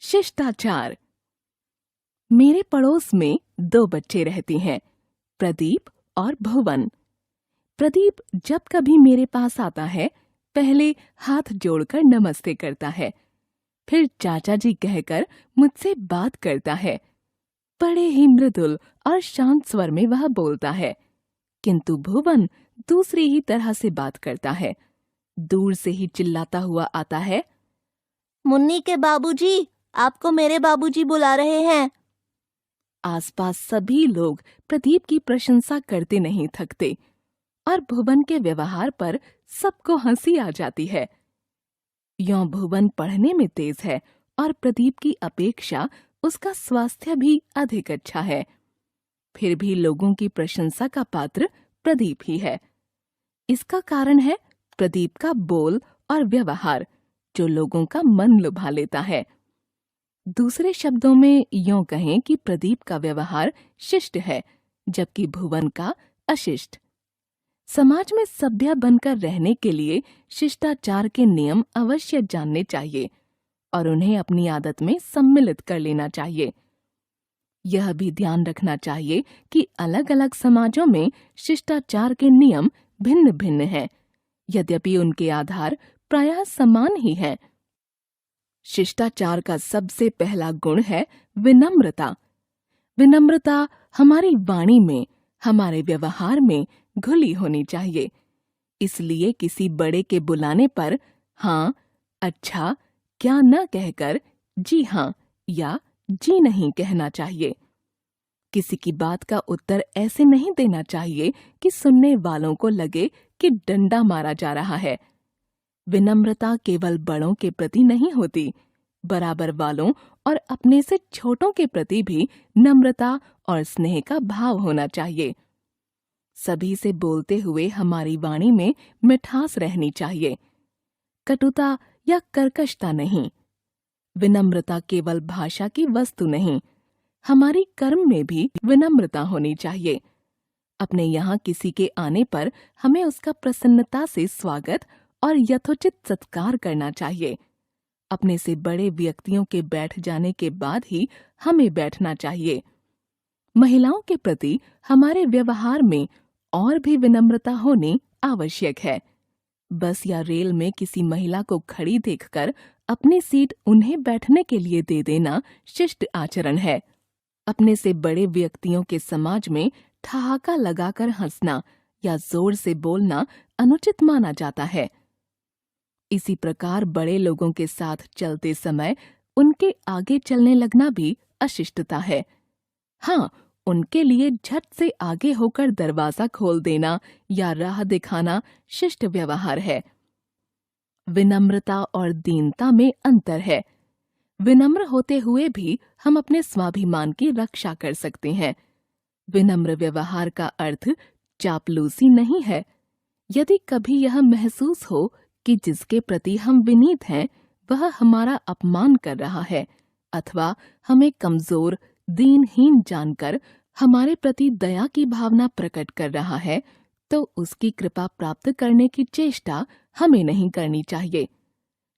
शिष्टाचार। मेरे पड़ोस में 2 बच्चे रहते हैं, प्रदीप और भुवन। प्रदीप जब कभी मेरे पास आता है, पहले हाथ जोड़कर नमस्ते करता है, फिर चाचा जी कहकर मुझसे बात करता है। बड़े ही मृदुल और शांत स्वर में वह बोलता है, किंतु भुवन दूसरी ही तरह से बात करता है। दूर से ही चिल्लाता हुआ आता है, मुन्नी के बाबूजी, आपको मेरे बाबूजी बुला रहे हैं। आसपास सभी लोग प्रदीप की प्रशंसा करते नहीं थकते और भुवन के व्यवहार पर सबको हंसी आ जाती है। यों भुवन पढ़ने में तेज है और प्रदीप की अपेक्षा उसका स्वास्थ्य भी अधिक अच्छा है। फिर भी लोगों की प्रशंसा का पात्र प्रदीप ही है। इसका कारण है प्रदीप का बोल और व्यवहार, जो लोगों का मन लुभा लेता है। दूसरे शब्दों में यों कहें कि प्रदीप का व्यवहार शिष्ट है, जबकि भुवन का अशिष्ट। समाज में सभ्य बनकर रहने के लिए शिष्टाचार के नियम अवश्य जानने चाहिए और उन्हें अपनी आदत में सम्मिलित कर लेना चाहिए। यह भी ध्यान रखना चाहिए कि अलग-अलग समाजों में शिष्टाचार के नियम भिन्न-भिन्न हैं, यद्यपि उनके आधार प्रायः समान ही हैं। शिष्टाचार का सबसे पहला गुण है विनम्रता। विनम्रता हमारी वाणी में, हमारे व्यवहार में घुली होनी चाहिए। इसलिए किसी बड़े के बुलाने पर हाँ, अच्छा, क्या न कहकर जी हाँ या जी नहीं कहना चाहिए। किसी की बात का उत्तर ऐसे नहीं देना चाहिए कि सुनने वालों को लगे कि डंडा मारा जा रहा है। विनम्रता केवल बड़ों के प्रति नहीं होती, बराबर वालों और अपने से छोटों के प्रति भी नम्रता और स्नेह का भाव होना चाहिए। सभी से बोलते हुए हमारी वाणी में मिठास रहनी चाहिए, कटुता या कर्कशता नहीं। विनम्रता केवल भाषा की वस्तु नहीं, हमारी कर्म में भी विनम्रता होनी चाहिए। अपने यहाँ किसी के आने पर हमें उसका प्रसन्नता से स्वागत और यथोचित सत्कार करना चाहिए। अपने से बड़े व्यक्तियों के बैठ जाने के बाद ही हमें बैठना चाहिए। महिलाओं के प्रति हमारे व्यवहार में और भी विनम्रता होनी आवश्यक है। बस या रेल में किसी महिला को खड़ी देखकर अपनी सीट उन्हें बैठने के लिए दे देना शिष्ट आचरण है। अपने से बड़े व्यक्तियों के समाज में ठहाका लगाकर हंसना या जोर से बोलना अनुचित माना जाता है। इसी प्रकार बड़े लोगों के साथ चलते समय उनके आगे चलने लगना भी अशिष्टता है। हाँ, उनके लिए झट से आगे होकर दरवाजा खोल देना या राह दिखाना शिष्ट व्यवहार है। विनम्रता और दीनता में अंतर है। विनम्र होते हुए भी हम अपने स्वाभिमान की रक्षा कर सकते हैं। विनम्र व्यवहार का अर्थ चापलूसी नहीं है। यदि कभी यह महसूस हो कि जिसके प्रति हम विनीत हैं वह हमारा अपमान कर रहा है अथवा हमें कमजोर, दीनहीन जानकर हमारे प्रति दया की भावना प्रकट कर रहा है, तो उसकी कृपा प्राप्त करने की चेष्टा हमें नहीं करनी चाहिए।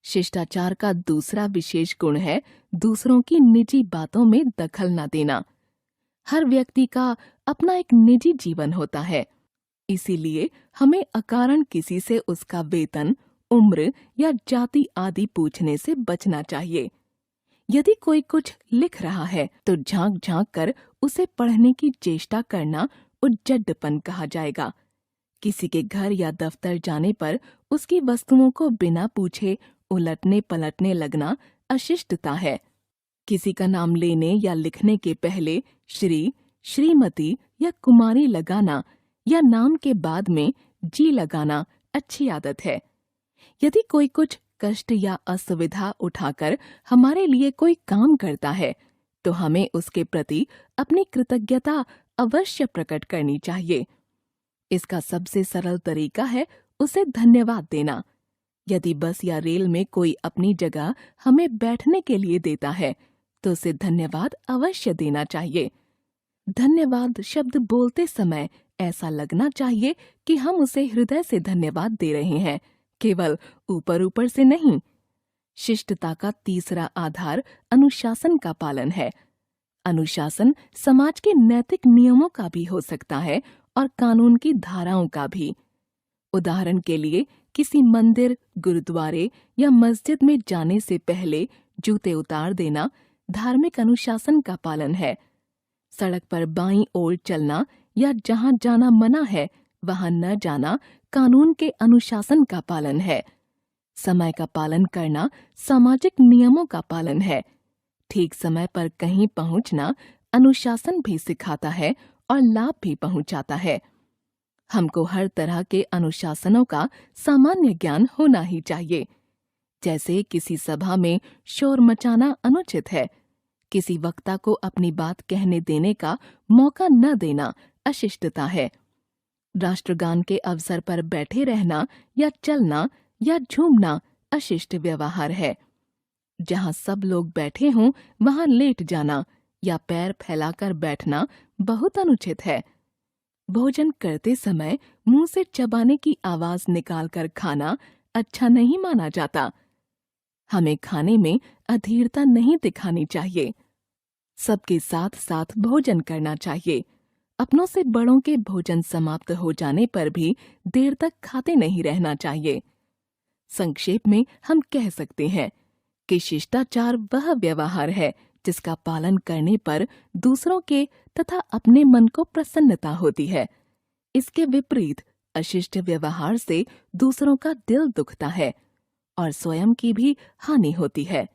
शिष्टाचार का दूसरा विशेष गुण है दूसरों की निजी बातों में दखल न देना। हर व्यक्ति का अपना एक निजी जीवन होता है, इसीलिए हमें अकारण किसी से उसका वेतन, उम्र या जाति आदि पूछने से बचना चाहिए। यदि कोई कुछ लिख रहा है तो झांक झांक कर उसे पढ़ने की चेष्टा करना उद्जड्डपन कहा जाएगा। किसी के घर या दफ्तर जाने पर उसकी वस्तुओं को बिना पूछे उलटने पलटने लगना अशिष्टता है। किसी का नाम लेने या लिखने के पहले श्री, श्रीमती या कुमारी लगाना या नाम के बाद में जी लगाना अच्छी आदत है। यदि कोई कुछ कष्ट या असुविधा उठाकर हमारे लिए कोई काम करता है, तो हमें उसके प्रति अपनी कृतज्ञता अवश्य प्रकट करनी चाहिए। इसका सबसे सरल तरीका है उसे धन्यवाद देना। यदि बस या रेल में कोई अपनी जगह हमें बैठने के लिए देता है, तो उसे धन्यवाद अवश्य देना चाहिए। धन्यवाद शब्द बोलते समय ऐसा लगना चाहिए कि हम उसे हृदय से धन्यवाद दे रहे हैं, केवल ऊपर ऊपर से नहीं। शिष्टता का तीसरा आधार अनुशासन का पालन है। अनुशासन समाज के नैतिक नियमों का भी हो सकता है और कानून की धाराओं का भी। उदाहरण के लिए किसी मंदिर, गुरुद्वारे या मस्जिद में जाने से पहले जूते उतार देना धार्मिक अनुशासन का पालन है। सड़क पर बाईं ओर चलना या जहां जाना मना है वहां न जाना कानून के अनुशासन का पालन है। समय का पालन करना सामाजिक नियमों का पालन है। ठीक समय पर कहीं पहुंचना अनुशासन भी सिखाता है और लाभ भी पहुंचाता है। हमको हर तरह के अनुशासनों का सामान्य ज्ञान होना ही चाहिए। जैसे किसी सभा में शोर मचाना अनुचित है, किसी वक्ता को अपनी बात कहने देने का मौका न देना अशिष्टता है, राष्ट्रगान के अवसर पर बैठे रहना या चलना या झूमना अशिष्ट व्यवहार है, जहां सब लोग बैठे हों वहां लेट जाना या पैर फैलाकर बैठना बहुत अनुचित है। भोजन करते समय मुंह से चबाने की आवाज निकालकर खाना अच्छा नहीं माना जाता। हमें खाने में अधीरता नहीं दिखानी चाहिए। सबके साथ साथ भोजन करना चाहिए। अपनों से बड़ों के भोजन समाप्त हो जाने पर भी देर तक खाते नहीं रहना चाहिए। संक्षेप में हम कह सकते हैं कि शिष्टाचार वह व्यवहार है जिसका पालन करने पर दूसरों के तथा अपने मन को प्रसन्नता होती है। इसके विपरीत अशिष्ट व्यवहार से दूसरों का दिल दुखता है और स्वयं की भी हानि होती है।